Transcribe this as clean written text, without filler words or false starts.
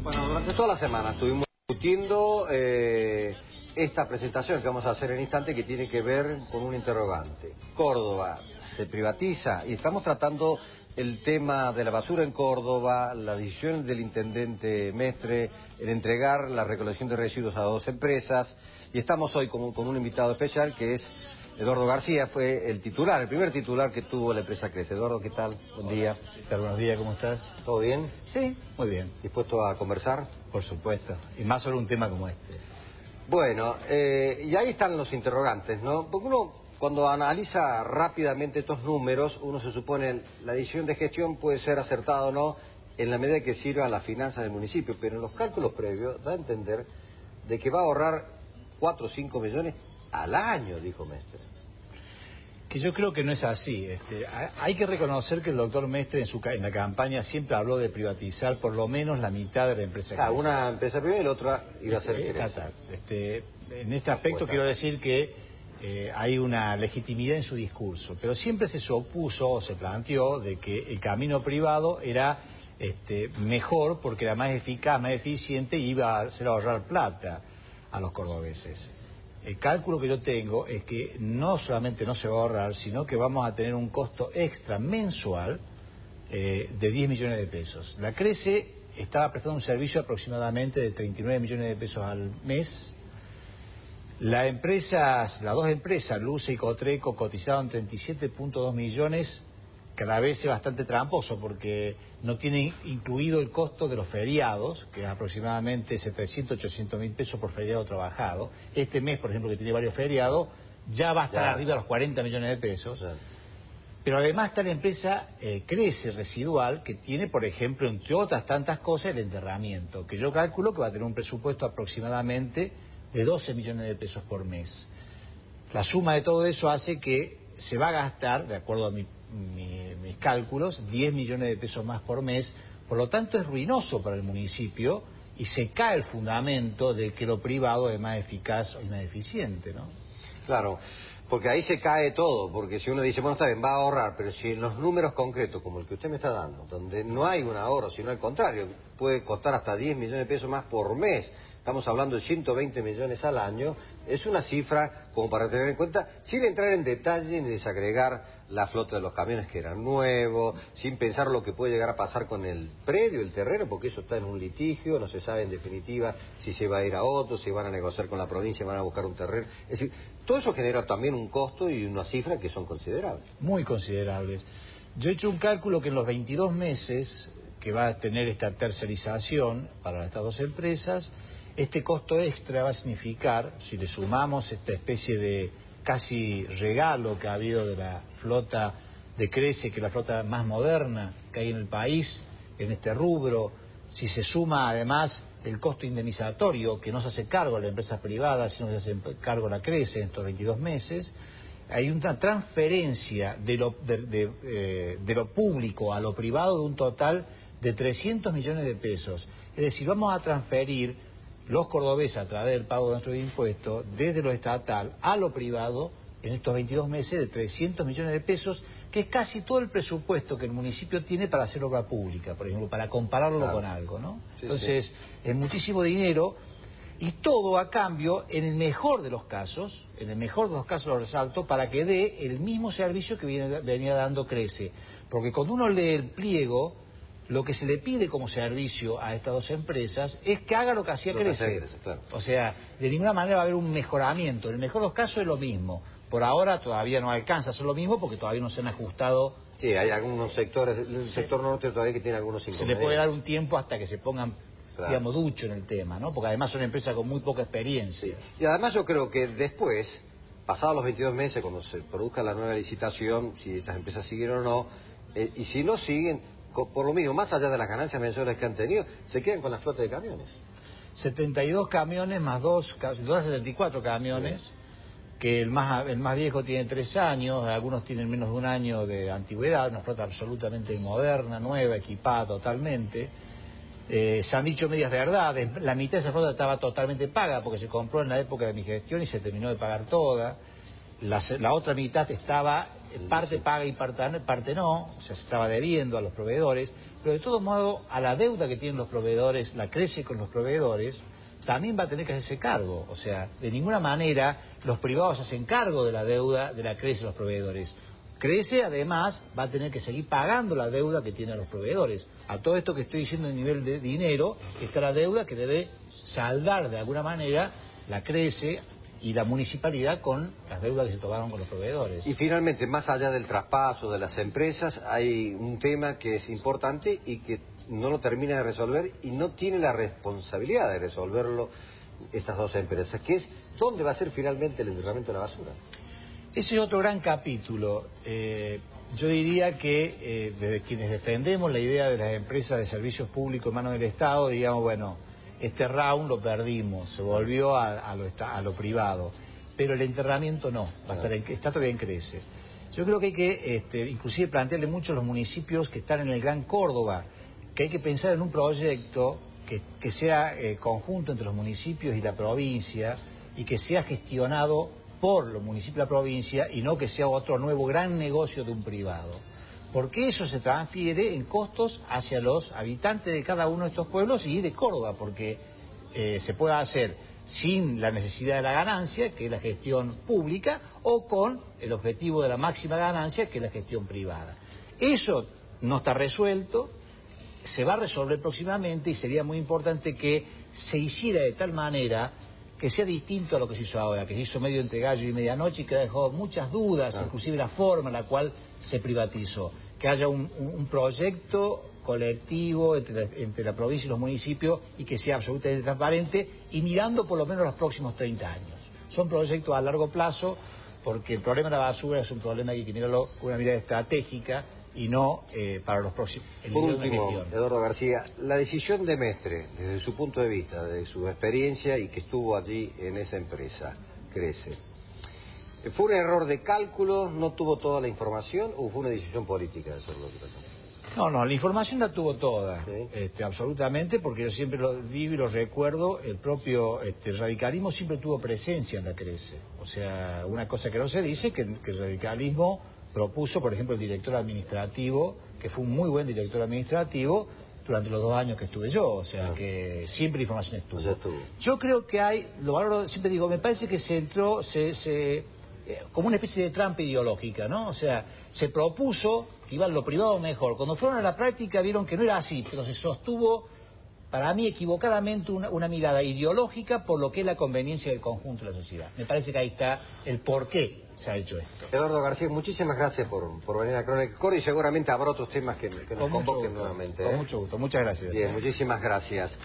Bueno, durante toda la semana estuvimos discutiendo esta presentación que vamos a hacer en instante, que tiene que ver con un interrogante. Córdoba se privatiza y estamos tratando el tema de la basura en Córdoba, la decisión del intendente Mestre en entregar la recolección de residuos a 2 empresas, y estamos hoy con un invitado especial que es Eduardo García. Fue el titular, el primer titular que tuvo la empresa Crece. Eduardo, ¿qué tal? Buen día. ¿Qué tal? Buenos días, ¿cómo estás? ¿Todo bien? Sí, muy bien. ¿Dispuesto a conversar? Por supuesto, y más sobre un tema como este. Bueno, y ahí están los interrogantes, ¿no? Porque uno, cuando analiza rápidamente estos números, uno se supone la decisión de gestión puede ser acertada o no en la medida que sirva a las finanzas del municipio, pero en los cálculos previos da a entender de que va a ahorrar 4 o 5 millones al año, dijo Mestre. Que yo creo que no es así. Hay que reconocer que el doctor Mestre en la campaña siempre habló de privatizar por lo menos la mitad de la empresa. Claro, una empresa privada y la otra iba a ser Crece. En este aspecto quiero decir que hay una legitimidad en su discurso, pero siempre se opuso o se planteó de que el camino privado era mejor porque era más eficaz, más eficiente y iba a hacer ahorrar plata a los cordobeses. El cálculo que yo tengo es que no solamente no se va a ahorrar, sino que vamos a tener un costo extra mensual de 10 millones de pesos. La Crece estaba prestando un servicio aproximadamente de 39 millones de pesos al mes. Las dos empresas, Luce y Cotreco, cotizaron 37.2 millones, que a la vez es bastante tramposo porque no tiene incluido el costo de los feriados, que es aproximadamente 700-800 mil pesos por feriado trabajado. Este mes, por ejemplo, que tiene varios feriados, ya va a estar arriba de los 40 millones de pesos. Sí. Pero además está la empresa Crece Residual, que tiene, por ejemplo, entre otras tantas cosas, el enterramiento, que yo calculo que va a tener un presupuesto aproximadamente de 12 millones de pesos por mes. La suma de todo eso hace que se va a gastar, de acuerdo a mis cálculos, 10 millones de pesos más por mes. Por lo tanto es ruinoso para el municipio y se cae el fundamento de que lo privado es más eficaz y más eficiente, ¿no? Claro, porque ahí se cae todo, porque si uno dice, bueno, está bien, va a ahorrar, pero si en los números concretos, como el que usted me está dando, donde no hay un ahorro, sino al contrario, puede costar hasta 10 millones de pesos más por mes, estamos hablando de 120 millones al año, es una cifra como para tener en cuenta, sin entrar en detalle ni desagregar la flota de los camiones que eran nuevos, sin pensar lo que puede llegar a pasar con el predio, el terreno, porque eso está en un litigio, no se sabe en definitiva si se va a ir a otro, si van a negociar con la provincia, van a buscar un terreno. Es decir, todo eso genera también un costo y una cifra que son considerables. Muy considerables. Yo he hecho un cálculo que en los 22 meses que va a tener esta tercerización para estas 2 empresas, este costo extra va a significar, si le sumamos esta especie de casi regalo que ha habido de la flota de Crece, que es la flota más moderna que hay en el país, en este rubro, si se suma además el costo indemnizatorio que no se hace cargo a la empresa privada, sino que se hace cargo la Crece en estos 22 meses, hay una transferencia de lo público a lo privado de un total de 300 millones de pesos. Es decir, vamos a transferir los cordobeses a través del pago de nuestros impuestos desde lo estatal a lo privado en estos 22 meses de 300 millones de pesos, que es casi todo el presupuesto que el municipio tiene para hacer obra pública, por ejemplo, para compararlo con algo, ¿no? Sí, entonces, sí, es muchísimo dinero y todo a cambio, en el mejor de los casos lo resalto, para que dé el mismo servicio que venía dando Crece. Porque cuando uno lee el pliego, lo que se le pide como servicio a estas 2 empresas es que haga lo que hacía Crece. Claro. O sea, de ninguna manera va a haber un mejoramiento. En el mejor de los casos es lo mismo. Por ahora todavía no alcanza a ser lo mismo porque todavía no se han ajustado. Sí, hay algunos sectores, el sector norte todavía que tiene algunos inconvenientes. Se le puede dar un tiempo hasta que se pongan, claro, digamos, ducho en el tema, ¿no? Porque además son empresas con muy poca experiencia. Sí. Y además yo creo que después, pasados los 22 meses, cuando se produzca la nueva licitación, si estas empresas siguen o no, y si no siguen, por lo mismo, más allá de las ganancias mensuales que han tenido, se quedan con la flota de camiones. 72 camiones más 74 camiones, sí, que el más viejo tiene 3 años, algunos tienen menos de 1 año de antigüedad, una flota absolutamente moderna, nueva, equipada totalmente. Se han dicho medias verdades, la mitad de esa flota estaba totalmente paga porque se compró en la época de mi gestión y se terminó de pagar toda. la otra mitad estaba parte paga y parte no, o sea, se estaba debiendo a los proveedores, pero de todo modo a la deuda que tienen los proveedores, la crece con los proveedores, también va a tener que hacerse cargo. O sea, de ninguna manera los privados hacen cargo de la deuda de la crece de los proveedores. Crece, además, va a tener que seguir pagando la deuda que tienen los proveedores. A todo esto que estoy diciendo en nivel de dinero, está la deuda que debe saldar de alguna manera la crece y la municipalidad con las deudas que se tomaron con los proveedores. Y finalmente, más allá del traspaso de las empresas, hay un tema que es importante y que no lo termina de resolver y no tiene la responsabilidad de resolverlo estas dos empresas, que es ¿dónde va a ser finalmente el enterramiento de la basura? Ese es otro gran capítulo. Yo diría que desde quienes defendemos la idea de las empresas de servicios públicos en manos del Estado, digamos, bueno, este round lo perdimos, se volvió a lo privado, pero el enterramiento no, está todavía en crece. Yo creo que hay que inclusive plantearle mucho a los municipios que están en el Gran Córdoba, que hay que pensar en un proyecto que sea conjunto entre los municipios y la provincia y que sea gestionado por los municipios de la provincia y no que sea otro nuevo gran negocio de un privado. Porque eso se transfiere en costos hacia los habitantes de cada uno de estos pueblos y de Córdoba, porque se puede hacer sin la necesidad de la ganancia, que es la gestión pública, o con el objetivo de la máxima ganancia, que es la gestión privada. Eso no está resuelto, se va a resolver próximamente y sería muy importante que se hiciera de tal manera que sea distinto a lo que se hizo ahora, que se hizo medio entre gallo y medianoche y que ha dejado muchas dudas, inclusive la forma en la cual se privatizó. Que haya un proyecto colectivo entre la provincia y los municipios y que sea absolutamente transparente y mirando por lo menos los próximos 30 años. Son proyectos a largo plazo porque el problema de la basura es un problema que hay que mirarlo con una mirada estratégica y no para los próximos. Por último, Eduardo García, la decisión de Mestre, desde su punto de vista, de su experiencia y que estuvo allí en esa empresa, Crece, ¿fue un error de cálculo, no tuvo toda la información o fue una decisión política de hacerlo? No, la información la tuvo toda, ¿sí? Absolutamente, porque yo siempre lo digo y lo recuerdo, el propio radicalismo siempre tuvo presencia en la Crece. O sea, una cosa que no se dice, que el radicalismo propuso, por ejemplo, el director administrativo, que fue un muy buen director administrativo, durante los 2 años que estuve yo, o sea, que siempre información estuvo. Yo creo que hay, lo valoro, siempre digo, me parece que se entró, como una especie de trampa ideológica, ¿no? O sea, se propuso que iba lo privado mejor. Cuando fueron a la práctica vieron que no era así, pero se sostuvo, para mí equivocadamente, una mirada ideológica por lo que es la conveniencia del conjunto de la sociedad. Me parece que ahí está el por qué se ha hecho esto. Eduardo García, muchísimas gracias por venir a Crónica Córdoba y seguramente habrá otros temas que nos convoquen nuevamente. Con mucho gusto, muchas gracias. Bien, muchísimas gracias.